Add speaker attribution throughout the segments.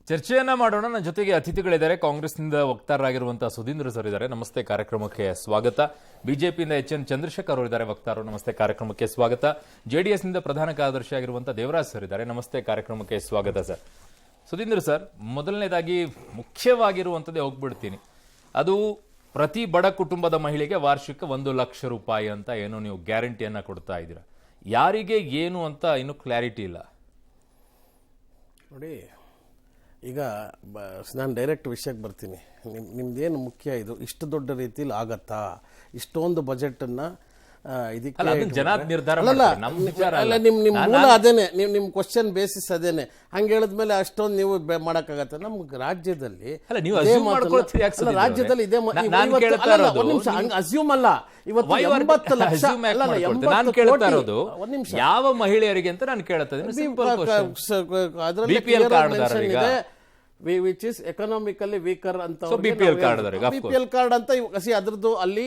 Speaker 1: ಚರ್ಚೆಯನ್ನ ಮಾಡೋಣ. ನನ್ನ ಜೊತೆಗೆ ಅತಿಥಿಗಳಿದ್ದಾರೆ. ಕಾಂಗ್ರೆಸ್ನಿಂದ ವಕ್ತಾರರಾಗಿರುವಂತಹ ಸುಧೀಂದ್ರ ಸರ್ ಇದ್ದಾರೆ. ನಮಸ್ತೆ, ಕಾರ್ಯಕ್ರಮಕ್ಕೆ ಸ್ವಾಗತ. ಬಿಜೆಪಿಯಿಂದ ಎಚ್.ಎನ್. ಚಂದ್ರಶೇಖರ್ ಅವರು ಇದ್ದಾರೆ, ವಕ್ತಾರರು. ನಮಸ್ತೆ, ಕಾರ್ಯಕ್ರಮಕ್ಕೆ ಸ್ವಾಗತ. ಜೆಡಿಎಸ್ನಿಂದ ಪ್ರಧಾನ ಕಾರ್ಯದರ್ಶಿ ಆಗಿರುವಂತಹ ದೇವರಾಜ್ ಸರ್ ಇದ್ದಾರೆ. ನಮಸ್ತೆ, ಕಾರ್ಯಕ್ರಮಕ್ಕೆ ಸ್ವಾಗತ ಸರ್. ಸುಧೀಂದ್ರ ಸರ್, ಮೊದಲನೇದಾಗಿ ಮುಖ್ಯವಾಗಿರುವಂಥದ್ದೇ ಹೋಗ್ಬಿಡ್ತೀನಿ. ಅದು ಪ್ರತಿ ಬಡ ಕುಟುಂಬದ ಮಹಿಳೆಗೆ ವಾರ್ಷಿಕ 1 ಲಕ್ಷ ರೂಪಾಯಿ ಅಂತ ಏನೋ ನೀವು ಗ್ಯಾರಂಟಿಯನ್ನ ಕೊಡ್ತಾ ಇದ್ದೀರಾ. ಯಾರಿಗೆ ಏನು ಅಂತ ಇನ್ನೂ ಕ್ಲಾರಿಟಿ ಇಲ್ಲ
Speaker 2: ನೋಡಿ. ಈಗ ನಾನು ಡೈರೆಕ್ಟ್ ವಿಷಯಕ್ಕೆ ಬರ್ತೀನಿ. ನಿಮ್ದೇನು ಮುಖ್ಯ, ಇದು ಇಷ್ಟು ದೊಡ್ಡ ರೀತಿಯಲ್ಲಿ ಆಗತ್ತಾ? ಇಷ್ಟೊಂದು ಬಜೆಟನ್ನು ಇದಕ್ಕೆ ನಿಮ್ಮ ಮೂಲ ಅದೇನೆ, ನಿಮ್ಮ ಕ್ವಶನ್ ಬೇಸಿಸ್ ಅದೇನೆ. ಹಂಗೆ ಹೇಳಿದ್ಮೇಲೆ ಅಷ್ಟೊಂದು ನೀವು ಮಾಡೋಕ್ಕಾಗತ್ತೆ? ನಮ್ಗೆ ರಾಜ್ಯದಲ್ಲಿ ಇದೇ ಅಸ್ಯೂಮ್ ಅಲ್ಲ. ಇವತ್ತು 80 ಲಕ್ಷ
Speaker 1: ಯಾವ ಮಹಿಳೆಯರಿಗೆ ಅಂತ ನಾನು ಕೇಳ್ತಾ ಇದ್ದೀನಿ.
Speaker 2: ವಿಚ್ ಇಸ್ ಎಕನಾಮಿಕಲಿ ವೀಕರ್ ಅಂತ
Speaker 1: ಬಿಪಿಎಲ್
Speaker 2: ಕಾರ್ಡ್ ಅಂತ ಅದ್ರದ್ದು ಅಲ್ಲಿ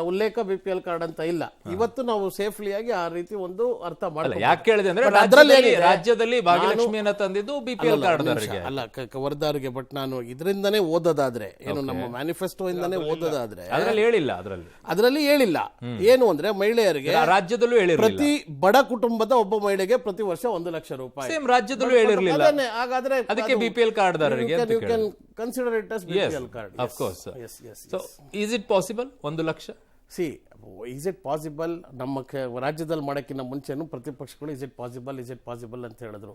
Speaker 2: ಉಲ್ಲೇಖ ಬಿಪಿಎಲ್ ಕಾರ್ಡ್ ಅಂತ ಇಲ್ಲ. ಇವತ್ತು ನಾವು ಸೇಫ್ಲಿ ಆಗಿ ಆ ರೀತಿ ಒಂದು ಅರ್ಥ ಮಾಡಲ್ಲ.
Speaker 1: ಯಾಕೆ ಕೇಳಿದೆ ಅಂದ್ರೆ ರಾಜ್ಯದಲ್ಲಿ ಭಾಗ್ಯಲಕ್ಷ್ಮಿಯನ್ನ ತಂದಿದ್ದು ಬಿಪಿಎಲ್ ಕಾರ್ಡ್
Speaker 2: ಅಲ್ಲ, ವರ್ದಾರಿಗೆ. ಬಟ್ ನಾನು ಇದರಿಂದನೇ ಓದೋದಾದ್ರೆ, ಏನು ನಮ್ಮ ಮ್ಯಾನಿಫೆಸ್ಟೋ ಇಂದಾನೇ ಓದೋದಾದ್ರೆ ಅದರಲ್ಲಿ ಹೇಳಿಲ್ಲ ಏನು ಅಂದ್ರೆ ಮಹಿಳೆಯರಿಗೆ
Speaker 1: ರಾಜ್ಯದಲ್ಲೂ
Speaker 2: ಪ್ರತಿ ಬಡ ಕುಟುಂಬದ ಒಬ್ಬ ಮಹಿಳೆಗೆ ಪ್ರತಿ ವರ್ಷ 1 ಲಕ್ಷ ರೂಪಾಯಿ
Speaker 1: ರಾಜ್ಯದಲ್ಲೂ ಹೇಳಿರಲಿಲ್ಲ.
Speaker 2: ಹಾಗಾದ್ರೆ
Speaker 1: ಅದಕ್ಕೆ BPL card
Speaker 2: you can consider it as BPL card.
Speaker 1: Of course. Yes. So, is it possible 1 lakh?
Speaker 2: See, is it possible? ನಮ್ಮ ರಾಜ್ಯದಲ್ಲಿ ಮಾಡೋಕ್ಕಿಂತ ಮುಂಚೆನೂ ಪ್ರತಿಪಕ್ಷಗಳು is it possible ಅಂತ ಹೇಳಿದ್ರು.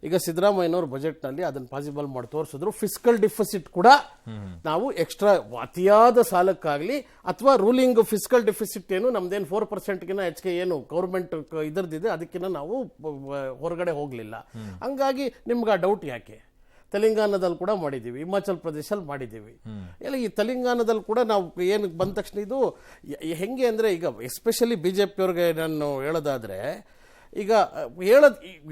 Speaker 2: ಈಗ ಸಿದ್ದರಾಮಯ್ಯನವರು ಬಜೆಟ್ ನಲ್ಲಿ ಅದನ್ನ ಪಾಸಿಬಲ್ ಮಾಡಿ ತೋರಿಸಿದ್ರು. ಫಿಸ್ಕಲ್ ಡಿಫಿಸಿಟ್ ಕೂಡ ನಾವು ಎಕ್ಸ್ಟ್ರಾ ಅತಿಯಾದ ಸಾಲಕ್ಕಾಗ್ಲಿ ಅಥವಾ ರೂಲಿಂಗ್ ಫಿಸ್ಕಲ್ ಡಿಫಿಸಿಟ್ ಏನು ನಮ್ದೇನು 4% ಹೆಚ್ಚಿಗೆ ಏನು ಗೌರ್ಮೆಂಟ್ ಇದರದಿದೆ ಅದಕ್ಕಿಂತ ನಾವು ಹೊರಗಡೆ ಹೋಗ್ಲಿಲ್ಲ. ಹಂಗಾಗಿ ನಿಮ್ಗೆ ಆ ಡೌಟ್ ಯಾಕೆ? ತೆಲಂಗಾಣದಲ್ಲಿ ಕೂಡ ಮಾಡಿದ್ದೀವಿ, ಹಿಮಾಚಲ್ ಪ್ರದೇಶಲ್ಲಿ ಮಾಡಿದ್ದೀವಿ. ಎಲ್ಲ ಈ ತೆಲಂಗಾಣದಲ್ಲಿ ಕೂಡ ನಾವು ಏನು ಬಂದ ತಕ್ಷಣ ಇದು ಹೆಂಗೆ ಅಂದರೆ, ಈಗ ಎಸ್ಪೆಷಲಿ BJP-ಅವ್ರಿಗೆ ನಾನು ಹೇಳೋದಾದರೆ, ಈಗ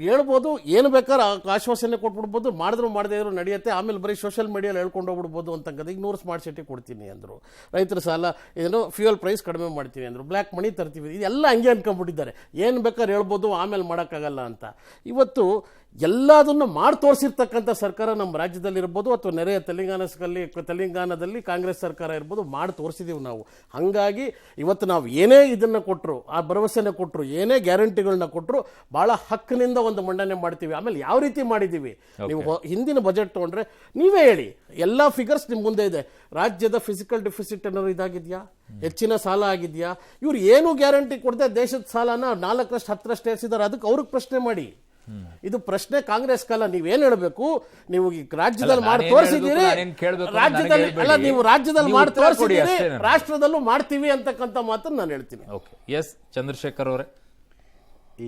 Speaker 2: ಹೇಳ್ಬೋದು ಏನು ಬೇಕಾದ್ರೆ ಆಶ್ವಾಸನೆ ಕೊಟ್ಬಿಡ್ಬೋದು, ಮಾಡಿದ್ರು ಮಾಡದೇ ಇದ್ರು ನಡೆಯುತ್ತೆ, ಆಮೇಲೆ ಬರೀ ಸೋಷಿಯಲ್ ಮೀಡಿಯಲ್ಲಿ ಹೇಳ್ಕೊಂಡು ಹೋಗ್ಬಿಡ್ಬೋದು ಅಂತಂಗದ. ಈಗ 100 ಸ್ಮಾರ್ಟ್ ಸಿಟಿ ಕೊಡ್ತೀನಿ ಅಂದರು, ರೈತರ ಸಾಲ ಏನೋ ಫ್ಯೂಯಲ್ ಪ್ರೈಸ್ ಕಡಿಮೆ ಮಾಡ್ತೀನಿ ಅಂದರು, ಬ್ಲ್ಯಾಕ್ ಮನಿ ತರ್ತೀವಿ, ಇದೆಲ್ಲ ಹಂಗೆ ಅನ್ಕೊಂಡ್ಬಿಟ್ಟಿದ್ದಾರೆ. ಏನು ಬೇಕಾದ್ರೆ ಹೇಳ್ಬೋದು, ಆಮೇಲೆ ಮಾಡೋಕ್ಕಾಗಲ್ಲ ಅಂತ. ಇವತ್ತು ಎಲ್ಲದನ್ನು ಮಾಡಿ ತೋರಿಸಿರ್ತಕ್ಕಂಥ ಸರ್ಕಾರ ನಮ್ಮ ರಾಜ್ಯದಲ್ಲಿ ಇರ್ಬೋದು ಅಥವಾ ನೆರೆಯ ತೆಲಂಗಾಣದಲ್ಲಿ ಕಾಂಗ್ರೆಸ್ ಸರ್ಕಾರ ಇರ್ಬೋದು, ಮಾಡಿ ತೋರಿಸಿದೀವಿ ನಾವು. ಹಾಗಾಗಿ ಇವತ್ತು ನಾವು ಏನೇ ಇದನ್ನು ಕೊಟ್ಟರು, ಆ ಭರವಸೆನ ಕೊಟ್ಟರು, ಏನೇ ಗ್ಯಾರಂಟಿಗಳನ್ನ ಕೊಟ್ಟರು, ಭಾಳ ಹಕ್ಕಿನಿಂದ ಒಂದು ಮಂಡನೆ ಮಾಡ್ತೀವಿ. ಆಮೇಲೆ ಯಾವ ರೀತಿ ಮಾಡಿದ್ದೀವಿ, ನೀವು ಹಿಂದಿನ ಬಜೆಟ್ ತೊಗೊಂಡ್ರೆ ನೀವೇ ಹೇಳಿ, ಎಲ್ಲ ಫಿಗರ್ಸ್ ನಿಮ್ಮ ಮುಂದೆ ಇದೆ. ರಾಜ್ಯದ ಫಿಸಿಕಲ್ ಡಿಫಿಸಿಟ್ ಏನಾದ್ರು ಇದಾಗಿದೆಯಾ? ಹೆಚ್ಚಿನ ಸಾಲ ಆಗಿದೆಯಾ? ಇವ್ರು ಏನು ಗ್ಯಾರಂಟಿ ಕೊಡದೆ ದೇಶದ ಸಾಲನ 4% 10% ಏರಿಸಿದಾರೆ. ಅದಕ್ಕೆ ಅವ್ರಿಗೆ ಪ್ರಶ್ನೆ ಮಾಡಿ. ಇದು ಪ್ರಶ್ನೆ ಕಾಂಗ್ರೆಸ್ ಕಾಲ. ನೀವೇನ್ ಹೇಳಬೇಕು? ನೀವು ರಾಜ್ಯದಲ್ಲಿ ಮಾಡಿ ತೋರಿಸಿದ್ದೀರಿ, ರಾಜ್ಯದಲ್ಲಿ ಅಲ್ಲ, ನೀವು ರಾಜ್ಯದಲ್ಲಿ ಮಾಡಿ ತೋರಿಸಿದ್ದೀರಿ, ರಾಷ್ಟ್ರದಲ್ಲೂ ಮಾಡ್ತೀವಿ ಅಂತಕ್ಕಂಥ ಮಾತನ್ನು ನಾನು ಹೇಳ್ತೀನಿ.
Speaker 1: ಎಸ್ ಚಂದ್ರಶೇಖರ್ ಅವರೇ, ಈ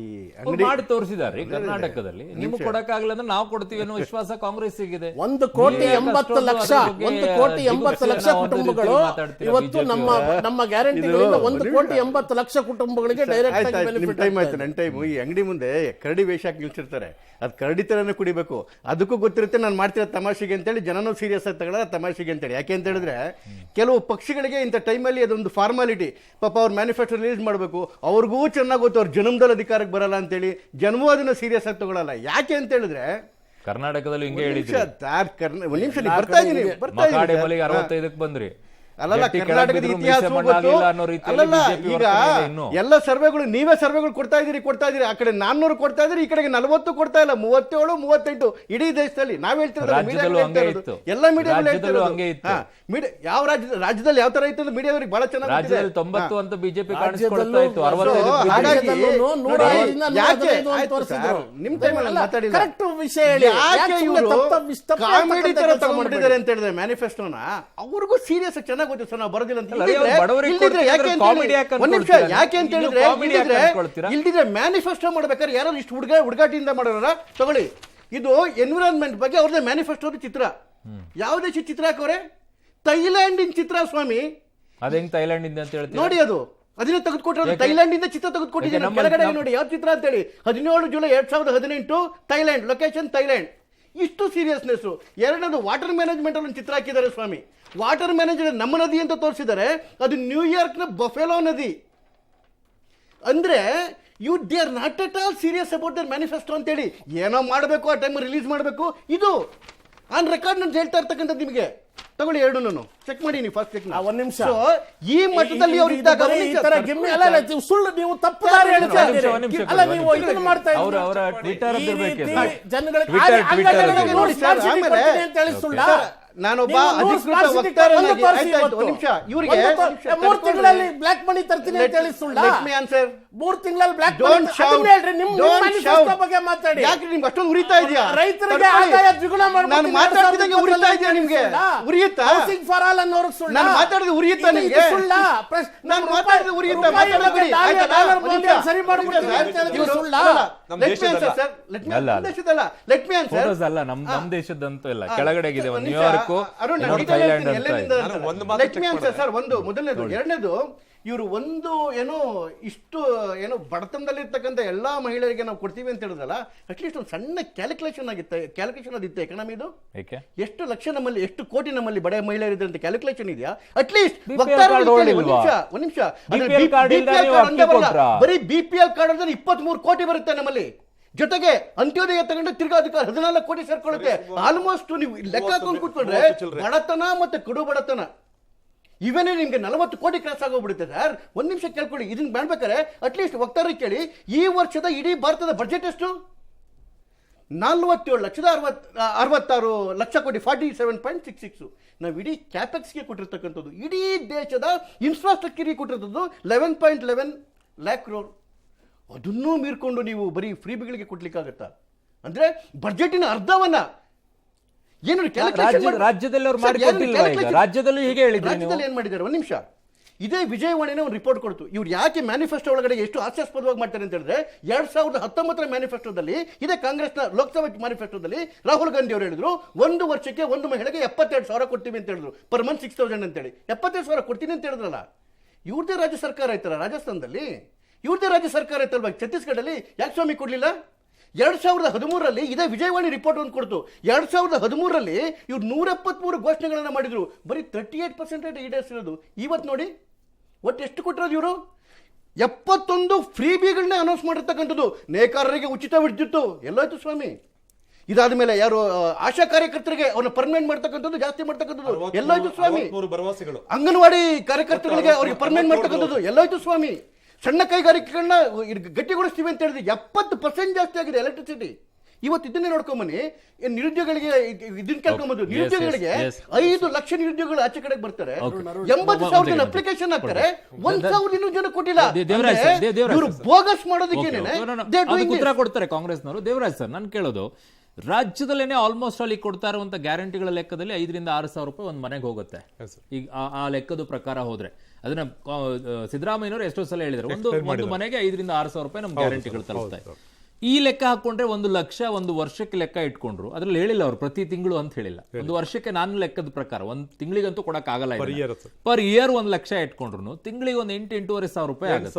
Speaker 1: ಮಾಡಿ ತೋರಿಸಿದ್ದಾರೆ ಕರ್ನಾಟಕದಲ್ಲಿ. ನಿಮ್ಗೆ ಕೊಡಕ್ಕಾಗಲ್ಲ ಅಂದ್ರೆ ನಾವು ಕೊಡ್ತೀವಿ ಅನ್ನೋ ವಿಶ್ವಾಸ ಕಾಂಗ್ರೆಸ್ಸಿಗಿದೆ.
Speaker 2: 1,80,00,000 ಕುಟುಂಬಗಳು ಇವತ್ತು ನಮ್ಮ ಗ್ಯಾರಂಟಿಗಳಿಂದ 1,80,00,000 ಕುಟುಂಬಗಳಿಗೆ ಡೈರೆಕ್ಟ್ ಆಗಿ ಬೆನಿಫಿಟ್.
Speaker 3: ನನ್ನ ಟೈಮ್ ಈ ಅಂಗಡಿ ಮುಂದೆ ಕರಡಿ ವೇಷ ಹಾಕಿ ನಿಲ್ಸಿರ್ತಾರೆ, ಅದು ಕರಡಿ ತರನೇ ಕುಡಿಬೇಕು. ಅದಕ್ಕೂ ಗೊತ್ತಿರುತ್ತೆ ನಾನು ಮಾಡ್ತಿರೋ ತಮಾಷೆಗೆ ಅಂತೇಳಿ, ಜನನೂ ಸೀರಿಯಸ್ ಆಗಿ ತಗೊಳ್ಳೋದು ತಮಾಷೆಗೆ ಅಂತೇಳಿ. ಯಾಕೆ ಅಂತ ಹೇಳಿದ್ರೆ, ಕೆಲವು ಪಕ್ಷಗಳಿಗೆ ಇಂಥ ಟೈಮಲ್ಲಿ ಅದೊಂದು ಫಾರ್ಮಾಲಿಟಿ. ಪಾಪ ಅವ್ರ ಮ್ಯಾನಿಫೆಸ್ಟೋ ರಿಲೀಸ್ ಮಾಡಬೇಕು, ಅವ್ರಿಗೂ ಚೆನ್ನಾಗಿ ಗೊತ್ತು ಅವ್ರ ಜನ್ಮದಲ್ಲಿ ಅಧಿಕಾರಕ್ಕೆ ಬರಲ್ಲ ಅಂತೇಳಿ, ಜನ್ಮೂ ಅದನ್ನ ಸೀರಿಯಸ್ ಆಗಿ ತಗೊಳ್ಳಲ್ಲ. ಯಾಕೆ ಅಂತ ಹೇಳಿದ್ರೆ,
Speaker 1: ಕರ್ನಾಟಕದಲ್ಲಿ ಹಿಂಗೆ ಹೇಳಿದ್ರು.
Speaker 3: ಒಂದು ನಿಮಿಷ ಬರ್ತಾ ಇದ್ದೀನಿ.
Speaker 1: 65ಕ್ಕೆ ಬಂದ್ರಿ.
Speaker 3: ಅಲ್ಲಲ್ಲ, ಕರ್ನಾಟಕದ ಇತಿಹಾಸ ಅಲ್ಲಲ್ಲ. ಈಗ ಎಲ್ಲ ಸರ್ವೆಗಳು ನೀವೇ ಸರ್ವೆಗಳು ಕೊಡ್ತಾ ಇದೀರಿ. ಆ ಕಡೆ 400 ಕೊಡ್ತಾ ಇದ್ರಿ, ಈ ಕಡೆಗೆ 40 ಕೊಡ್ತಾ ಇಲ್ಲ, 37, 38 ಇಡೀ ದೇಶದಲ್ಲಿ. ನಾವ್ ಹೇಳ್ತಿರೋದು ಎಲ್ಲ ಮೀಡಿಯಾಗಳು. ಯಾವ ರಾಜ್ಯದಲ್ಲಿ ಯಾವ ತರ ಇತ್ತು ಮೀಡಿಯಾದವ್ರಿಗೆ ಬಹಳ ಚೆನ್ನಾಗಿ
Speaker 1: 90 ಅಂತ ಬಿಜೆಪಿ ಕಾಣಿಸ್ಕೊಳ್ತಾ ಇತ್ತು.
Speaker 3: ನಿಮ್ ಟೈಮಲ್ಲಿ ಮಾತಾಡಿಲ್ಲ. ಕಾಮಿಡಿ ತರ ತಗೊಂಡ್ಬಿಟ್ಟಿದ್ದಾರೆ ಅಂತ ಹೇಳಿದ್ರೆ ಮ್ಯಾನಿಫೆಸ್ಟೋನ. ಅವ್ರಿಗೂ ಸೀರಿಯಸ್ ಚೆನ್ನಾಗಿ ಗೊತ್ತು ಸರ್, ನಾವು ಬರೋದಿಲ್ಲ ಅಂತ. ಯಾಕೆ ಅಂತ ಹೇಳಿದ್ರೆ, ಇಲ್ದಿದ್ರೆ ಮ್ಯಾನಿಫೆಸ್ಟೋ ಮಾಡ್ಬೇಕಾದ್ರೆ ಯಾರು ಇಷ್ಟು ಹುಡುಗಾಟಿಯಿಂದ ಮಾಡೋರ ತಗೊಳ್ಳಿ. ಇದು ಎನ್ವಿರಾನ್ಮೆಂಟ್ ಬಗ್ಗೆ ಅವ್ರದ್ದೇ ಮ್ಯಾನಿಫೆಸ್ಟೋ ಚಿತ್ರ. ಯಾವ ದೇಶ ಚಿತ್ರ ಹಾಕೋರೆ? ಥೈಲ್ಯಾಂಡಿನ ಚಿತ್ರ ಸ್ವಾಮಿ.
Speaker 1: ಅದೇಂಗ್ ಥೈಲ್ಯಾಂಡ್ ಇಂದ ಅಂತ ಹೇಳ್ತೀವಿ
Speaker 3: ನೋಡಿ, ಅದು ಅದನ್ನ ತೆಗೆದುಕೊಟ್ಟಿರೋದು. ಥೈಲ್ಯಾಂಡ್ ಇಂದ ಚಿತ್ರ ತೆಗೆದುಕೊಟ್ಟಿದ್ದೀನಿ. ಕೆಳಗಡೆ ನೋಡಿ ಯಾವ ಚಿತ್ರ ಅಂತ ಹೇಳಿ. 17 ಜುಲೈ 2018 ಥೈಲ್ಯಾಂಡ್, ಲೊಕೇಶನ್ ಥೈಲ್ಯಾಂಡ್. ಇಷ್ಟು ಸೀರಿಯಸ್ನೆಸ್. ಎರಡನೇದು ವಾಟರ್ ಮ್ಯಾನೇಜ್ಮೆಂಟ್ ಅಲ್ಲಿ ಚಿತ್ರ ಹಾಕಿದ್ದಾರೆ ಸ್ವಾಮಿ. ವಾಟರ್ ಮ್ಯಾನೇಜ್ಮೆಂಟ್ ನಮ್ಮ ನದಿ ಅಂತ ತೋರಿಸಿದ್ದಾರೆ, ಅದು ನ್ಯೂಯಾರ್ಕ್ನ ಬಫೆಲೋ ನದಿ. ಅಂದ್ರೆ they are not at all serious about their manifesto ಅಂತೇಳಿ. ಏನೋ ಮಾಡಬೇಕು, ಆ ಟೈಮ್ ರಿಲೀಸ್ ಮಾಡಬೇಕು. ಇದು ಆನ್ ರೆಕಾರ್ಡ್ ನಾನು ಹೇಳ್ತಾ ಇರ್ತಕ್ಕಂಥದ್ದು ನಿಮಗೆ. ತಗೊಳ್ಳಿ ಎರಡನ್ನೂ ಚೆಕ್ ಮಾಡಿ ನೀವು ಫಸ್ಟ್ ಚೆಕ್.
Speaker 2: ಒಂದ್ ನಿಮಿಷ.
Speaker 3: ಈ ಮಟ್ಟದಲ್ಲಿ ಅವ್ರು ಇದ್ದಾಗ
Speaker 2: ನೀವು ಸುಳ್ಳು, ನೀವು ತಪ್ಪು ದಾರಿ ಹೇಳ್ತಾ ಇದ್ದೀರಿ. ಅಲ್ಲ, ನೀವು ಇದನ್ನ ಮಾಡ್ತಾ ಇದ್ದೀರಿ.
Speaker 1: ಅವರ ಟ್ವಿಟರ್
Speaker 2: ಈ ರೀತಿ ಜನಗಳಿಗೆ
Speaker 1: Twitter,
Speaker 2: ಅಂಗಡಿಗಳಿಗೆ ನೋಡಿ
Speaker 3: ಸರ್,
Speaker 2: ಸ್ಮಾರ್ಟ್ ಸಿಟಿ
Speaker 3: ಆಮೇಲೆ
Speaker 2: ಕೊಡ್ತೀನಿ ಅಂತ ಹೇಳಿ ಸುಳ್ಳ?
Speaker 3: ನಾನೊಬ್ಬ
Speaker 2: ನೀವು
Speaker 3: ಅಧಿಕೃತ
Speaker 2: smart city
Speaker 3: ವಕ್ತಾರನಾಗಿ
Speaker 2: ಒಂದು ತೋರಿಸಿ
Speaker 3: ಆಯ್ತಾಯ್ತು,
Speaker 2: ಇವತ್ತು.
Speaker 3: ಒಂದ್ ನಿಮಿಷ. ಇವ್ರಿಗೆ
Speaker 2: ಮೂರು ತಿಂಗಳಲ್ಲಿ ಬ್ಲಾಕ್ ಮನಿ ತರ್ತೀನಿ ಅಂತ ಹೇಳಿ ಸುಳ್ಳ?
Speaker 3: Let me answer.
Speaker 2: ಮೂರು ತಿಂಗಳಲ್ಲಿ ಬ್ಲಾಕ್
Speaker 3: Don't shout.
Speaker 2: ನಿಮ್ಮ
Speaker 3: Don't
Speaker 2: manifesto
Speaker 3: shout.
Speaker 2: ಬಗ್ಗೆ ಮಾತಾಡಿ.
Speaker 3: ಯಾಕೆ ನಿಮ್ಗೆ ಅಷ್ಟೊಂದು ಉರಿತಾ ಇದೆಯಾ?
Speaker 2: ರೈತರಿಗೆ ಆದಾಯ ದ್ವಿಗುಣ ಮಾಡ್ಬೇಕು.
Speaker 3: ನಾನು ಮಾತಾಡ್ತಿದ್ದಂಗೆ ಉರಿತಾ ಇದೆಯಾ ನಿಮ್ಗೆ? ಉರಿಯುತ್ತಾ?
Speaker 2: ಹೌಸಿಂಗ್ ಫಾರ್ ಆಲ್ ಅನ್ನೋರ್ಗೆ ಸುಳ್ಳ?
Speaker 3: ನಾನು ಮಾತಾಡಿದ್ರೆ ಉರಿಯುತ್ತಾ
Speaker 2: ಇದು
Speaker 3: ನಿಮ್ಗೆ?
Speaker 2: ಸುಳ್ಳ?
Speaker 3: ನಾನು ಮಾತಾಡಿದ್ರೆ ಉರಿಯುತ್ತಾ? ಮಾತಾಡಬೇಡಿ. ಆಯ್ತಾ?
Speaker 2: ಡಾಲರ್
Speaker 3: ಒಂದ್
Speaker 2: ಮೌಲ್ಯ
Speaker 3: ನಿಮಿಷ.
Speaker 2: ಸರಿ ಮಾಡ್ಬಿಡ್ತೀನಿ ಅಂತ ಹೇಳಿದ್ರೆ
Speaker 3: ಇವ್ರು
Speaker 2: ಸುಳ್ಳ?
Speaker 3: Let me answer, sir. Let me
Speaker 1: ಅಲ್ಲ,
Speaker 3: answer. ದೇಶದಲ್ಲ. Let me answer.
Speaker 1: Photos ಅಲ್ಲ, ನಮ್ ದೇಶದಂತೂ ಇಲ್ಲ, ಕೆಳಗಡೆಗಿದೆ.
Speaker 3: ಒಂದ್ ನಿಮಿಷ.
Speaker 1: ನ್ಯೂಯಾರ್ಕ್,
Speaker 3: ಅರುಣ್, ನಾನು
Speaker 1: ಇನ್ನೊಂದು
Speaker 3: detail
Speaker 1: ಥೈಲ್ಯಾಂಡ್
Speaker 3: ಹೇಳ್ತೀನಿ,
Speaker 1: ಅಂತ ಇದೆ.
Speaker 3: ಎಲ್ಲಿಂದ ಅಂತ. Let me answer, sir. ಒಂದು ಮೊದಲನೇದು. ಎರಡನೇದು, ಇವರು ಒಂದು ಏನೋ ಇಷ್ಟು ಏನೋ ಬಡತನದಲ್ಲಿ ಇರ್ತಕ್ಕಂಥ ಎಲ್ಲಾ ಮಹಿಳೆಯರಿಗೆ ನಾವು ಕೊಡ್ತೀವಿ ಅಂತ ಹೇಳಿದ್ರಲ್ಲ, ಅಟ್ಲೀಸ್ಟ್ ಒಂದು ಸಣ್ಣ ಕ್ಯಾಲ್ಕುಲೇಷನ್ ಅದಿತ್ತು ಎಕನಾಮಿದು.
Speaker 1: ಏಕೆ?
Speaker 3: ಎಷ್ಟು ಲಕ್ಷ ನಮ್ಮಲ್ಲಿ, ಎಷ್ಟು ಕೋಟಿ ನಮ್ಮಲ್ಲಿ ಬಡ ಮಹಿಳೆಯರಿದೆ ಅಂತ ಕ್ಯಾಲ್ಕುಲೇಷನ್ ಇದೆಯಾ? ಅಟ್ಲೀಸ್ಟ್
Speaker 1: BPL ಕಾರ್ಡ್
Speaker 3: ಒಂದ್ ನಿಮಿಷ.
Speaker 1: BPL ಕಾರ್ಡ್ ಇಲ್ದೇ ನೀವು ಅಕ್ಕಿ ಕೊಟ್ರಾ?
Speaker 3: ಬರೀ BPL ಕಾರ್ಡ್ ಅಂದ್ರೆ 23 ಕೋಟಿ ಬರುತ್ತೆ ನಮ್ಮಲ್ಲಿ. ಜೊತೆಗೆ ಅಂತ್ಯೋದಯ ತಗೊಂಡು ತಿರ್ಗಾ ಅದಕ್ಕೆ 14 ಕೋಟಿ ಸೇರ್ಕೊಳ್ಳುತ್ತೆ. ಆಲ್ಮೋಸ್ಟ್ ನೀವು ಲೆಕ್ಕ ಹಾಕೊಂಡು ಕೂತ್ಕೊಂಡ್ರೆ ಬಡತನ ಮತ್ತೆ ಕಡು ಬಡತನ ಇವನೇ ನಿಮ್ಗೆ 40 ಕೋಟಿ ಕ್ರಾಸ್ ಆಗೋಗ್ಬಿಡುತ್ತೆ ಸರ್. ಒಂದ್ ನಿಮಿಷ ಕೇಳ್ಕೊಳ್ಳಿ, ಇದನ್ನ ಮಾಡ್ಬೇಕಾರೆ ಅಟ್ಲೀಸ್ಟ್ ವಕ್ತಾರರಿಗೆ ಕೇಳಿ, ಈ ವರ್ಷದ ಇಡೀ ಭಾರತದ ಬಜೆಟ್ ಎಷ್ಟು? 47,66 ಲಕ್ಷ ಕೋಟಿ, 47.66. ನಾವು ಇಡೀ ಕ್ಯಾಪೆಕ್ಸ್ಗೆ ಕೊಟ್ಟಿರ್ತಕ್ಕಂಥದ್ದು, ಇಡೀ ದೇಶದ ಇನ್ಫ್ರಾಸ್ಟ್ರಕ್ಚರ್ಗೆ ಕೊಟ್ಟಿರ್ತದ್ದು 11.11 ಲ್ಯಾಕ್ ಕ್ರೋರ್. ಅದನ್ನೂ ಮೀರ್ಕೊಂಡು ನೀವು ಬರೀ ಫ್ರೀಬಿಗಳಿಗೆ ಕೊಡ್ಲಿಕ್ಕಾಗತ್ತಾ? ಅಂದ್ರೆ ಬಜೆಟಿನ ಅರ್ಧವನ್ನ ಏನು
Speaker 1: ರಾಜ್ಯದಲ್ಲಿ ಅವ್ರು ಮಾಡಿಕೊಟ್ಟಿಲ್ವಾ? ಈಗ ರಾಜ್ಯದಲ್ಲೂ ಹೀಗೆ ಹೇಳಿದ್ರು.
Speaker 3: ರಾಜ್ಯದಲ್ಲಿ ಏನ್ ಮಾಡಿದ್ದಾರೆ? ಒಂದ್ ನಿಮಿಷ. ಇದೇ ವಿಜಯವಾಣಿನೇ ಒಂದು ರಿಪೋರ್ಟ್ ಕೊಡ್ತು. ಇವ್ರು ಯಾಕೆ ಮ್ಯಾನಿಫೆಸ್ಟೋ ಒಳಗಡೆ ಎಷ್ಟು ಹಾಸ್ಯಾಸ್ಪದವಾಗಿ ಮಾಡ್ತಾರೆ ಅಂತ ಹೇಳಿದ್ರೆ, 2019 ಮ್ಯಾನಿಫೆಸ್ಟೋದಲ್ಲಿ, ಇದೇ ಕಾಂಗ್ರೆಸ್ನ ಲೋಕಸಭಾ ಮ್ಯಾನಿಫೆಸ್ಟೋದಲ್ಲಿ ರಾಹುಲ್ ಗಾಂಧಿ ಅವರು ಹೇಳಿದ್ರು, ಒಂದು ವರ್ಷಕ್ಕೆ ಒಂದು ಮಹಿಳೆಗೆ 72,000 ಕೊಡ್ತೀವಿ ಅಂತ ಹೇಳಿದ್ರು, ಪರ್ ಮಂತ್ 6,000 ಅಂತೇಳಿ. 72,000 ಕೊಡ್ತೀನಿ ಅಂತ ಹೇಳಿದ್ರಲ್ಲ. ಇವ್ರದೇ ರಾಜ್ಯ ಸರ್ಕಾರ ಆಯ್ತಲ್ಲ ರಾಜಸ್ಥಾನದಲ್ಲಿ, ಇವ್ರದೇ ರಾಜ್ಯ ಸರ್ಕಾರ ಆಯ್ತಲ್ವಾ ಛತ್ತೀಸ್ಗಢಲ್ಲಿ, ಯಾಕೆ ಸ್ವಾಮಿ ಕೊಡ್ಲಿಲ್ಲ? 2013ರಲ್ಲಿ ಇದೇ ವಿಜಯವಾಣಿ ರಿಪೋರ್ಟ್ ಒಂದು ಕೊಡ್ತು. 2013ರಲ್ಲಿ ಇವ್ರು 173 ಘೋಷಣೆಗಳನ್ನ ಮಾಡಿದ್ರು, ಬರೀ 38% ಈಡೇರಿಸಿರೋದು. ಇವತ್ತು ನೋಡಿ ಒಟ್ಟು ಎಷ್ಟು ಕೊಟ್ಟಿರೋದು ಇವರು? 71 ಫ್ರೀಬಿಗಳನ್ನ ಅನೌನ್ಸ್ ಮಾಡಿರ್ತಕ್ಕಂಥದ್ದು. ನೇಕಾರರಿಗೆ ಉಚಿತ ವಿದ್ಯುತ್ತು ಎಲ್ಲೋಯ್ತು ಸ್ವಾಮಿ? ಇದಾದ ಮೇಲೆ ಯಾರು ಆಶಾ ಕಾರ್ಯಕರ್ತರಿಗೆ ಅವ್ರನ್ನ ಪರ್ಮನೆಂಟ್ ಮಾಡ್ತಕ್ಕಂಥದ್ದು, ಜಾಸ್ತಿ ಮಾಡ್ತಕ್ಕಂಥದ್ದು ಎಲ್ಲೋಯ್ತು ಸ್ವಾಮಿ? ಅಂಗನವಾಡಿ ಕಾರ್ಯಕರ್ತರಿಗೆ ಅವ್ರಿಗೆ ಪರ್ಮನೆಂಟ್ ಮಾಡ್ತಕ್ಕಂಥದ್ದು ಎಲ್ಲೋಯ್ತು ಸ್ವಾಮಿ? ಸಣ್ಣ ಕೈಗಾರಿಕೆಗಳನ್ನ ಗಟ್ಟಿಗೊಳಿಸ್ತೀವಿ ಅಂತ ಹೇಳಿದ್ರೆ 70% ಜಾಸ್ತಿ ಆಗಿದೆ ಎಲೆಕ್ಟ್ರಿಸಿಟಿ. ಇವತ್ತು ಇದನ್ನೇ ನೋಡ್ಕೊಂಬನ್ನಿ. ನಿರುದ್ಯೋಗಿಗಳಿಗೆ ಇದನ್ನ ಕೇಳ್ಕೊಂಬಂದು, ನಿರುದ್ಯೋಗಿಗಳಿಗೆ 5 ಲಕ್ಷ ನಿರುದ್ಯೋಗಿಗಳು ಆಚೆ ಕಡೆಗೆ ಬರ್ತಾರೆ, 80,000 ಅಪ್ಲಿಕೇಶನ್ ಹಾಕ್ತಾರೆ, 1,000 ಜನ ಕೊಟ್ಟಿಲ್ಲ. ಇವರು ಬೋಗಸ್ ಮಾಡೋದಕ್ಕೇನೆ
Speaker 1: ಉತ್ತರ ಕೊಡ್ತಾರೆ ಕಾಂಗ್ರೆಸ್ನವರು. ದೇವರಾಜ್ ಸರ್, ನಾನು ಕೇಳೋದು, ರಾಜ್ಯದಲ್ಲೇನೆ ಆಲ್ಮೋಸ್ಟ್ ಅಲ್ಲಿ ಕೊಡ್ತಾ ಇರುವಂತ ಗ್ಯಾರಂಟಿಗಳ ಲೆಕ್ಕದಲ್ಲಿ 5,000 to 6,000 ಒಂದು ಮನೆಗೆ ಹೋಗುತ್ತೆ. ಈಗ ಆ ಲೆಕ್ಕದ ಪ್ರಕಾರ ಹೋದ್ರೆ ಅದನ್ನ ಸಿದ್ದರಾಮಯ್ಯನವರು ಎಷ್ಟೋ ಸಲ ಹೇಳಿದ್ರು, ಒಂದು ಮನೆಗೆ 5,000 to 6,000 ನಮ್ ಗ್ಯಾರಂಟಿಗಳು ತಲುಪ್ತಾರೆ. ಈ ಲೆಕ್ಕ ಹಾಕೊಂಡ್ರೆ 1 ಲಕ್ಷ ಒಂದು ವರ್ಷಕ್ಕೆ ಲೆಕ್ಕ ಇಟ್ಕೊಂಡ್ರು. ಅದ್ರಲ್ಲಿ ಹೇಳಿಲ್ಲ ಅವ್ರು ಪ್ರತಿ ತಿಂಗಳು ಅಂತ ಹೇಳಿಲ್ಲ. ಒಂದು ವರ್ಷಕ್ಕೆ ನಾನು ಲೆಕ್ಕದ ಪ್ರಕಾರ ಒಂದು ತಿಂಗಳಿಗಂತೂ ಕೊಡಕ್ ಆಗಲ್ಲ. ಪರ್ ಇಯರ್ 1 ಲಕ್ಷ ಇಟ್ಕೊಂಡ್ರು ತಿಂಗಳಿಗೆ ಒಂದು 8,000 to 8,500 ಆಗುತ್ತೆ.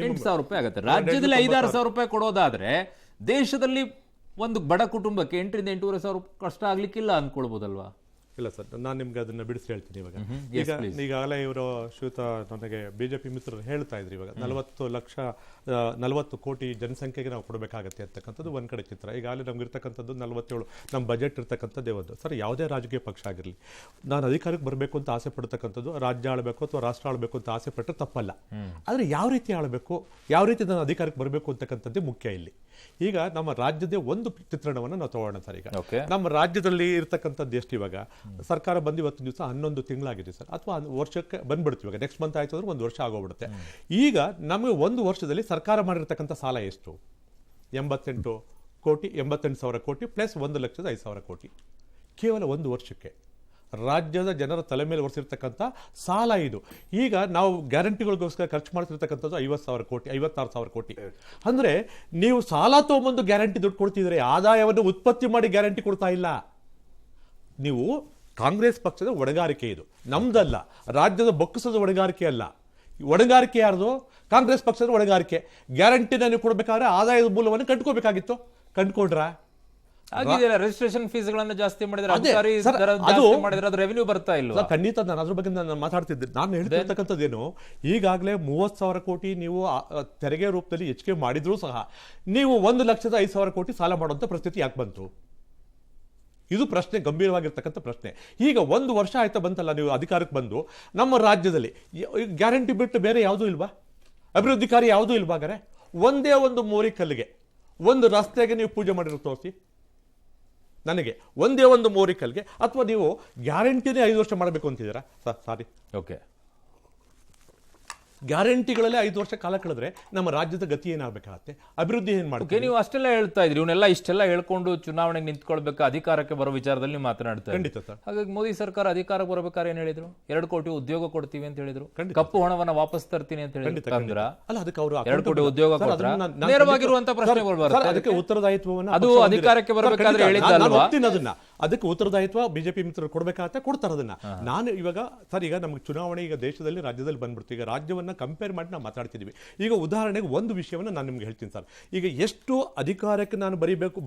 Speaker 1: 8,000 ರೂಪಾಯಿ ಆಗುತ್ತೆ. ರಾಜ್ಯದಲ್ಲಿ 5,000 ರೂಪಾಯಿ ಕೊಡೋದಾದ್ರೆ ದೇಶದಲ್ಲಿ ಒಂದು ಬಡ ಕುಟುಂಬಕ್ಕೆ 8,000 to 8,500 ಕಷ್ಟ ಆಗ್ಲಿಕ್ಕಿಲ್ಲ ಅನ್ಕೊಳ್ಬೋದಲ್ವಾ?
Speaker 4: ಇಲ್ಲ ಸರ್, ನಾನು ನಿಮ್ಗೆ ಅದನ್ನ ಬಿಡಿಸಿ ಹೇಳ್ತೀನಿ. ಇವಾಗ ಈಗಾಗಲೇ ಇವರು ಶ್ರೀಯುತ ನನಗೆ ಬಿಜೆಪಿ ಮಿತ್ರರು ಹೇಳ್ತಾ ಇದ್ರು, ಇವಾಗ 40 ಕೋಟಿ ಜನಸಂಖ್ಯೆಗೆ ನಾವು ಕೊಡಬೇಕಾಗತ್ತೆ ಅಂತಕ್ಕಂಥದ್ದು ಒಂದ್ ಕಡೆ ಚಿತ್ರ. ಈಗಾಗಲೇ ನಮ್ಗೆ ಇರ್ತಕ್ಕಂಥದ್ದು 47 ನಮ್ಮ ಬಜೆಟ್ ಇರ್ತಕ್ಕಂಥದ್ದೇ ಒಂದು. ಸರ್, ಯಾವುದೇ ರಾಜಕೀಯ ಪಕ್ಷ ಆಗಿರಲಿ, ನಾನು ಅಧಿಕಾರಕ್ಕೆ ಬರಬೇಕು ಅಂತ ಆಸೆ ಪಡ್ತಕ್ಕಂಥದ್ದು, ರಾಜ್ಯ ಆಳಬೇಕು ಅಥವಾ ರಾಷ್ಟ್ರ ಆಳಬೇಕು ಅಂತ ಆಸೆ ಪಟ್ಟರೆ ತಪ್ಪಲ್ಲ. ಆದರೆ ಯಾವ ರೀತಿ ಆಳಬೇಕು, ಯಾವ ರೀತಿ ನಾನು ಅಧಿಕಾರಕ್ಕೆ ಬರಬೇಕು ಅಂತಕ್ಕಂಥದ್ದೇ ಮುಖ್ಯ ಇಲ್ಲಿ. ಈಗ ನಮ್ಮ ರಾಜ್ಯದೇ ಒಂದು ಚಿತ್ರಣವನ್ನು ನಾವು ತಗೋಣ ಸರ್. ಈಗ ನಮ್ಮ ರಾಜ್ಯದಲ್ಲಿ ಇರ್ತಕ್ಕಂಥದ್ದು ಎಷ್ಟು, ಇವಾಗ ಸರ್ಕಾರ ಬಂದು ಇವತ್ತು ದಿವಸ 11 ತಿಂಗಳಾಗಿದೆ ಸರ್, ಅಥವಾ ವರ್ಷಕ್ಕೆ ಬಂದ್ಬಿಡ್ತೀವಿ. ಇವಾಗ ನೆಕ್ಸ್ಟ್ ಮಂತ್ ಆಯ್ತು ಅಂದ್ರೆ 1 ವರ್ಷ ಆಗೋಗ್ಬಿಡುತ್ತೆ. ಈಗ ನಮಗೆ 1 ವರ್ಷದಲ್ಲಿ ಸರ್ಕಾರ ಮಾಡಿರ್ತಕ್ಕಂಥ ಸಾಲ ಎಷ್ಟು? 88,000 ಕೋಟಿ ಪ್ಲಸ್ 1,05,000 ಕೋಟಿ ಕೇವಲ 1 ವರ್ಷಕ್ಕೆ ರಾಜ್ಯದ ಜನರ ತಲೆ ಮೇಲೆ ಹೊರಿಸಿರ್ತಕ್ಕಂಥ ಸಾಲ ಇದು. ಈಗ ನಾವು ಗ್ಯಾರಂಟಿಗಳಿಗೋಸ್ಕರ ಖರ್ಚು ಮಾಡ್ತಿರ್ತಕ್ಕಂಥದ್ದು 50,000 ಕೋಟಿ, 56,000 ಕೋಟಿ. ಅಂದ್ರೆ ನೀವು ಸಾಲ ತಗೊಂಬಂದು ಗ್ಯಾರಂಟಿ ದುಡ್ಡು ಕೊಡ್ತಿದ್ರೆ, ಆದಾಯವನ್ನು ಉತ್ಪತ್ತಿ ಮಾಡಿ ಗ್ಯಾರಂಟಿ ಕೊಡ್ತಾ ಇಲ್ಲ ನೀವು. ಕಾಂಗ್ರೆಸ್ ಪಕ್ಷದ ಹೊಣೆಗಾರಿಕೆ ಇದು, ನಮ್ದಲ್ಲ. ರಾಜ್ಯದ ಬೊಕ್ಕಸದ ಹೊಣೆಗಾರಿಕೆ ಅಲ್ಲ. ಹೊಣೆಗಾರಿಕೆ ಯಾರ್ದು? ಕಾಂಗ್ರೆಸ್ ಪಕ್ಷದ ಹೊಣೆಗಾರಿಕೆ. ಗ್ಯಾರಂಟಿನ ನೀವು ಕೊಡ್ಬೇಕಾದ್ರೆ ಆದಾಯದ ಮೂಲವನ್ನು ಕಂಡುಕೋಬೇಕಾಗಿತ್ತು, ಕಂಡುಕೊಂಡ್ರ?
Speaker 1: ರಿಜಿಸ್ಟ್ರೇಷನ್ ಫೀಸ್ಗಳನ್ನು ಜಾಸ್ತಿ ಮಾಡಿದ್ರೆ, ರೆವಿನ್ಯೂ ಬರ್ತಾ ಇಲ್ಲ.
Speaker 4: ಖಂಡಿತ ನಾನು ಅದ್ರ ಬಗ್ಗೆ ನಾನು ಮಾತಾಡ್ತಿದ್ದೆ. ನಾನು ಹೇಳ್ತಿರ್ತಕ್ಕಂಥದ್ದೇನು, ಈಗಾಗಲೇ 30,000 ಕೋಟಿ ನೀವು ತೆರಿಗೆ ರೂಪದಲ್ಲಿ ಹೆಚ್ಚಿಗೆ ಮಾಡಿದ್ರೂ ಸಹ ನೀವು 1,05,000 ಕೋಟಿ ಸಾಲ ಮಾಡುವಂತ ಪರಿಸ್ಥಿತಿ ಯಾಕೆ ಬಂತು? ಇದು ಪ್ರಶ್ನೆ, ಗಂಭೀರವಾಗಿರ್ತಕ್ಕಂಥ ಪ್ರಶ್ನೆ. ಈಗ 1 ವರ್ಷ ಆಯ್ತಾ ಬಂತಲ್ಲ ನೀವು ಅಧಿಕಾರಕ್ಕೆ ಬಂದು, ನಮ್ಮ ರಾಜ್ಯದಲ್ಲಿ ಗ್ಯಾರಂಟಿ ಬಿಟ್ಟು ಬೇರೆ ಯಾವುದೂ ಇಲ್ವಾ? ಅಭಿವೃದ್ಧಿ ಕಾರ್ಯ ಯಾವುದೂ ಇಲ್ವಾ? ಹಾಗಾದ್ರೆ ಒಂದೇ ಒಂದು ಮೋರಿ ಕಲ್ಲಿಗೆ, ಒಂದು ರಸ್ತೆಗೆ ನೀವು ಪೂಜೆ ಮಾಡಿರೋ ತೋರಿಸಿ ನನಗೆ, ಒಂದೇ ಒಂದು ಮೋರಿ ಕಲ್ಲಿಗೆ. ಅಥವಾ ನೀವು ಗ್ಯಾರಂಟಿನೇ 5 ವರ್ಷ ಮಾಡಬೇಕು ಅಂತಿದ್ದೀರಾ? ಸಾರಿ,
Speaker 1: ಓಕೆ,
Speaker 4: ಗ್ಯಾರಂಟಿಗಳಲ್ಲೇ 5 ವರ್ಷ ಕಾಲ ಕಳೆದ್ರೆ ನಮ್ಮ ರಾಜ್ಯದ ಗತಿ ಏನಾಗಬೇಕಾಗತ್ತೆ? ಅಭಿವೃದ್ಧಿ ಏನ್
Speaker 1: ಓಕೆ,
Speaker 4: ಮಾಡ್ತೀವಿ?
Speaker 1: ನೀವು ಅಷ್ಟೆಲ್ಲ ಹೇಳ್ತಾ ಇದ್ರಿ, ಇವನ್ನೆಲ್ಲ ಇಷ್ಟೆಲ್ಲ ಹೇಳ್ಕೊಂಡು ಚುನಾವಣೆಗೆ ನಿಂತ್ಕೊಳ್ಬೇಕು, ಅಧಿಕಾರಕ್ಕೆ ಬರೋ ವಿಚಾರದಲ್ಲಿ ನೀವು ಮಾತನಾಡ್ತಾ ಇದ್ರಿ.
Speaker 4: ಖಂಡಿತ ಸರ್.
Speaker 1: ಹಾಗಾಗಿ ಮೋದಿ ಸರ್ಕಾರ ಅಧಿಕಾರಕ್ಕೆ ಬರ್ಬೇಕಾದ್ರೆ ಏನ್ ಹೇಳಿದ್ರು? 2 ಕೋಟಿ ಉದ್ಯೋಗ ಕೊಡ್ತೀವಿ ಅಂತ ಹೇಳಿದ್ರು,
Speaker 4: ಖಂಡಿತ.
Speaker 1: ಕಪ್ಪು ಹಣವನ್ನ ವಾಪಸ್ ತರ್ತೀನಿ ಅಂತ ಹೇಳಿದ್ರು. ತಂದ್ರ
Speaker 4: ಅಲ್ಲ, ಅದಕ್ಕೆ ಅವರು
Speaker 1: 2 ಕೋಟಿ ಉದ್ಯೋಗ
Speaker 4: ಸರ್,
Speaker 1: ಕೊಟ್ರ?
Speaker 4: ಅದನ್ನ ನಾನು
Speaker 1: ನೇರವಾಗಿರುವಂತ ಪ್ರಶ್ನೆಗಳು
Speaker 4: ಸರ್,
Speaker 1: ಬರುತ್ತೆ.
Speaker 4: ಅದಕ್ಕೆ ಉತ್ತರದಾಯಿತ್ವವನ್ನ
Speaker 1: ಅದು
Speaker 4: ಪಕ್ಷ
Speaker 1: ಅಧಿಕಾರಕ್ಕೆ
Speaker 4: ಹೊಂದಿದೆ.
Speaker 1: ಬರಬೇಕಾದ್ರೆ
Speaker 4: ಖಂಡಿತ,
Speaker 1: ಹೇಳಿದ್ದಲ್ವಾ?
Speaker 4: ನಾನು ಒಪ್ತೀನಿ ಅದನ್ನ. ಅದಕ್ಕೆ ಉತ್ತರದಾಯಿತ್ವ ಬಿಜೆಪಿ ಮಿತ್ರರು ಕೊಡ್ಬೇಕಾಗತ್ತೆ, ಕೊಡ್ತಾರೆ ಅದನ್ನ. ನಾನು ಇವಾಗ ಸರ್, ಈಗ ನಮ್ಗೆ ಚುನಾವಣೆ ಈಗ ದೇಶದಲ್ಲಿ ರಾಜ್ಯದಲ್ಲಿ ಬಂದ್ಬಿಡ್ತು. ಈಗ ರಾಜ್ಯವನ್ನ ಕಂಪೇರ್ ಮಾಡಿ ನಾವು ಮಾತಾಡ್ತಿದ್ವಿ. ಈಗ ಉದಾಹರಣೆಗೆ ಒಂದು ವಿಷಯವನ್ನು ನಾನು ನಿಮ್ಗೆ ಹೇಳ್ತೀನಿ ಸರ್. ಈಗ ಎಷ್ಟು ಅಧಿಕಾರಕ್ಕೆ ನಾನು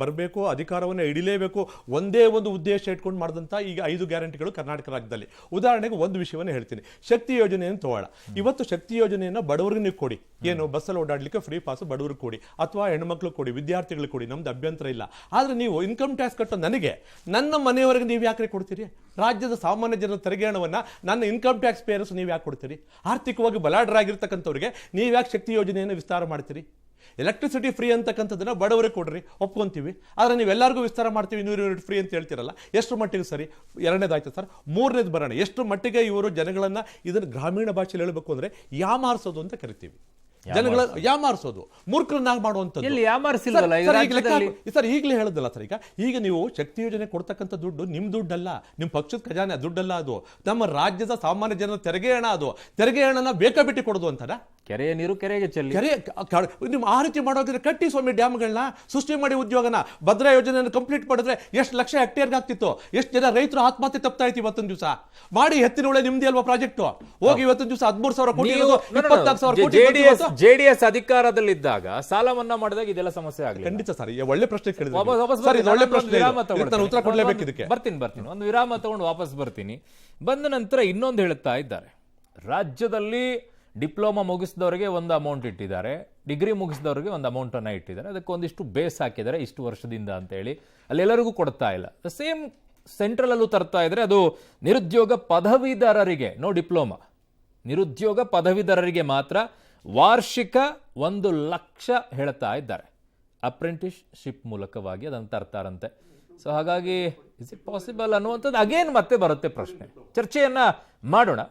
Speaker 4: ಬರಬೇಕು, ಅಧಿಕಾರವನ್ನು ಹಿಡಿಲೇಬೇಕು, ಒಂದೇ ಒಂದು ಉದ್ದೇಶ ಇಟ್ಕೊಂಡು ಮಾಡಿದಂಥ ಈಗ 5 ಗ್ಯಾರಂಟಿಗಳು ಕರ್ನಾಟಕ ರಾಜ್ಯದಲ್ಲಿ. ಉದಾಹರಣೆಗೆ ಒಂದು ವಿಷಯವನ್ನು ಹೇಳ್ತೀನಿ. ಶಕ್ತಿ ಯೋಜನೆಯನ್ನು ತಗೋಣ. ಇವತ್ತು ಶಕ್ತಿ ಯೋಜನೆಯನ್ನು ಬಡವರಿಗೆ ನೀವು ಕೊಡಿ, ಏನು ಬಸ್ಸಲ್ಲಿ ಓಡಾಡ್ಲಿಕ್ಕೆ ಫ್ರೀ ಪಾಸ್ ಬಡವರಿಗೆ ಕೊಡಿ, ಅಥವಾ ಹೆಣ್ಮಕ್ಳು ಕೊಡಿ, ವಿದ್ಯಾರ್ಥಿಗಳಿಗೆ ಕೊಡಿ, ನಮ್ದು ಅಭ್ಯಂತರ ಇಲ್ಲ. ಆದ್ರೆ ನೀವು ಇನ್ಕಮ್ ಟ್ಯಾಕ್ಸ್ ಕಟ್ಟೋ ನನಗೆ, ನನ್ನ ಮನೆಯವರೆಗೆ ನೀವು ಯಾಕೆ ಕೊಡ್ತೀರಿ? ರಾಜ್ಯದ ಸಾಮಾನ್ಯ ಜನರ ತೆರಿಗೆ ಹಣವನ್ನ ನನ್ನ ಇನ್ಕಮ್ ಟ್ಯಾಕ್ಸ್ ಪೇಯರ್ಸ್ ನೀವು ಯಾಕೆ ಕೊಡ್ತೀರಿ? ಆರ್ಥಿಕವಾಗಿ ಬಲಾಢ್ಯರಾಗಿರ್ತಕ್ಕಂಥವ್ರಿಗೆ ನೀವು ಯಾಕೆ ಶಕ್ತಿ ಯೋಜನೆಯನ್ನು ವಿಸ್ತಾರ ಮಾಡ್ತೀರಿ? ಎಲೆಕ್ಟ್ರಿಸಿಟಿ ಫ್ರೀ ಅಂತಕ್ಕಂಥದ್ದನ್ನ ಬಡವರಿಗೆ ಕೊಡ್ರಿ, ಒಪ್ಕೊಂತೀವಿ. ಆದರೆ ನೀವೆಲ್ಲರಿಗೂ ವಿಸ್ತಾರ ಮಾಡ್ತೀವಿ, 100 ಯೂನಿಟ್ ಫ್ರೀ ಅಂತ ಹೇಳ್ತಿರಲ್ಲ, ಎಷ್ಟು ಮಟ್ಟಿಗೆ ಸರಿ? 2ನೇದಾಯ್ತು ಸರ್. 3ನೇದು ಬರೋಣ. ಎಷ್ಟು ಮಟ್ಟಿಗೆ ಇವರು ಜನಗಳನ್ನ ಇದನ್ನು ಗ್ರಾಮೀಣ ಭಾಷೆಯಲ್ಲಿ ಹೇಳಬೇಕು ಅಂದ್ರೆ ಯಾಮಾರಿಸೋದು ಅಂತ ಕರಿತೀವಿ. ಜನಗಳ ಯಾಮಾರಿಸೋದು, ಮೂರ್ಖರನ್ನಾಗಿ ಮಾಡುವಂಥದ್ದು.
Speaker 1: ಎಲ್ಲಿ ಯಾಮಾರಿಸಿಲ್ವಲ್ಲ ಈಗ ರಾಜ್ಯದಲ್ಲಿ?
Speaker 4: ಸರ್, ಈಗಲೇ ಹೇಳೋದಲ್ಲ ಸರ್. ಈಗ ನೀವು ಶಕ್ತಿ ಯೋಜನೆ ಕೊಡ್ತಕ್ಕಂಥ ದುಡ್ಡು ನಿಮ್ಮ ದುಡ್ಡಲ್ಲ, ನಿಮ್ಮ ಪಕ್ಷದ ಖಜಾನೆ ದುಡ್ಡಲ್ಲ, ಅದು ನಮ್ಮ ರಾಜ್ಯದ ಸಾಮಾನ್ಯ ಜನರ ತೆರಿಗೆ ಹಣ. ಅದು ತೆರಿಗೆ ಹಣನ ಬೇಕಾ ಬಿಟ್ಟು ಕೊಡೋದು ಅಂತಾರ?
Speaker 1: ಕೆರೆಯ ನೀರು ಕೆರೆಗೆ ಚೆಲ್ಲಿ.
Speaker 4: ನೀವು ಆ ರೀತಿ ಮಾಡೋದ್ರೆ ಕಟ್ಟಿ ಸ್ವಾಮಿ ಡ್ಯಾಮ್ಗಳನ್ನ, ಸೃಷ್ಟಿ ಮಾಡಿ ಉದ್ಯೋಗನ. ಭದ್ರಾ ಯೋಜನೆಯನ್ನು ಕಂಪ್ಲೀಟ್ ಮಾಡಿದ್ರೆ ಎಷ್ಟು ಲಕ್ಷ ಹೆಕ್ಟೇರ್ಗೆ ಆಗ್ತಿತ್ತು, ಎಷ್ಟು ಜನ ರೈತರು ಆತ್ಮಹತ್ಯೆ ತಪ್ತಾ ಇತ್ತು. ಇವತ್ತೊಂದು ದಿವಸ ಮಾಡಿ ಎತ್ತಿನೊಳೆ ನಿಮ್ದೇ ಅಲ್ವಾ ಪ್ರಾಜೆಕ್ಟ್? ಹೋಗಿ ಇವತ್ತೊಂದು ದಿವಸ 13,000 ಕೋಟಿ, 24,000 ಕೋಟಿ.
Speaker 1: ಜೆಡಿಎಸ್ ಅಧಿಕಾರದಲ್ಲಿದ್ದಾಗ ಸಾಲ ಮನ್ನಾ ಮಾಡಿದಾಗ ಇದೆಲ್ಲ ಸಮಸ್ಯೆ ಆಗಲಿ.
Speaker 4: ಖಂಡಿತ ಸರ್, ಒಳ್ಳೆ ಪ್ರಶ್ನೆ ಕೇಳಿದ್ರೆ
Speaker 1: ವಾಪಸ್
Speaker 4: ಸರ್, ಇದು ಒಳ್ಳೆ ಪ್ರಶ್ನೆ.
Speaker 1: ವಿರಾಮ
Speaker 4: ನಾನು ಉತ್ತರ ಕೊಡ್ಲೇಬೇಕು ಇದಕ್ಕೆ.
Speaker 1: ಬರ್ತೀನಿ, ಒಂದು ವಿರಾಮ ತಗೊಂಡು ವಾಪಸ್ ಬರ್ತೀನಿ. ಬಂದ ನಂತರ ಇನ್ನೊಂದು ಹೇಳ್ತಾ ಇದ್ದಾರೆ, ರಾಜ್ಯದಲ್ಲಿ ಡಿಪ್ಲೊಮಾ ಮುಗಿಸಿದವರಿಗೆ ಒಂದು ಅಮೌಂಟ್ ಇಟ್ಟಿದ್ದಾರೆ, ಡಿಗ್ರಿ ಮುಗಿಸಿದವರಿಗೆ ಒಂದು ಅಮೌಂಟ್ ಅನ್ನ ಇಟ್ಟಿದ್ದಾರೆ, ಅದಕ್ಕೊಂದಿಷ್ಟು ಬೇಸ್ ಹಾಕಿದ್ದಾರೆ ಇಷ್ಟು ವರ್ಷದಿಂದ ಅಂತ ಹೇಳಿ. ಅಲ್ಲೆಲ್ಲರಿಗೂ ಕೊಡ್ತಾ ಇಲ್ಲ. ಸೇಮ್ ಸೆಂಟ್ರಲ್ ಅಲ್ಲೂ ತರ್ತಾ ಇದ್ರೆ ಅದು ನಿರುದ್ಯೋಗ ಪದವೀಧರರಿಗೆ, ನೋ ಡಿಪ್ಲೊಮಾ, ನಿರುದ್ಯೋಗ ಪದವೀಧರರಿಗೆ ಮಾತ್ರ ವಾರ್ಷಿಕ 1 ಲಕ್ಷ ಹೇಳ್ತಾ ಇದ್ದಾರೆ. ಅಪ್ರೆಂಟಿಸ್ಶಿಪ್ ಮೂಲಕವಾಗಿ ಅದನ್ನು ತರ್ತಾರಂತೆ. ಸೊ ಹಾಗಾಗಿ ಇಸ್ ಇಟ್ ಪಾಸಿಬಲ್ ಅನ್ನುವಂಥದ್ದು ಅಗೇನ್ ಮತ್ತೆ ಬರುತ್ತೆ ಪ್ರಶ್ನೆ. ಚರ್ಚೆಯನ್ನ ಮಾಡೋಣ.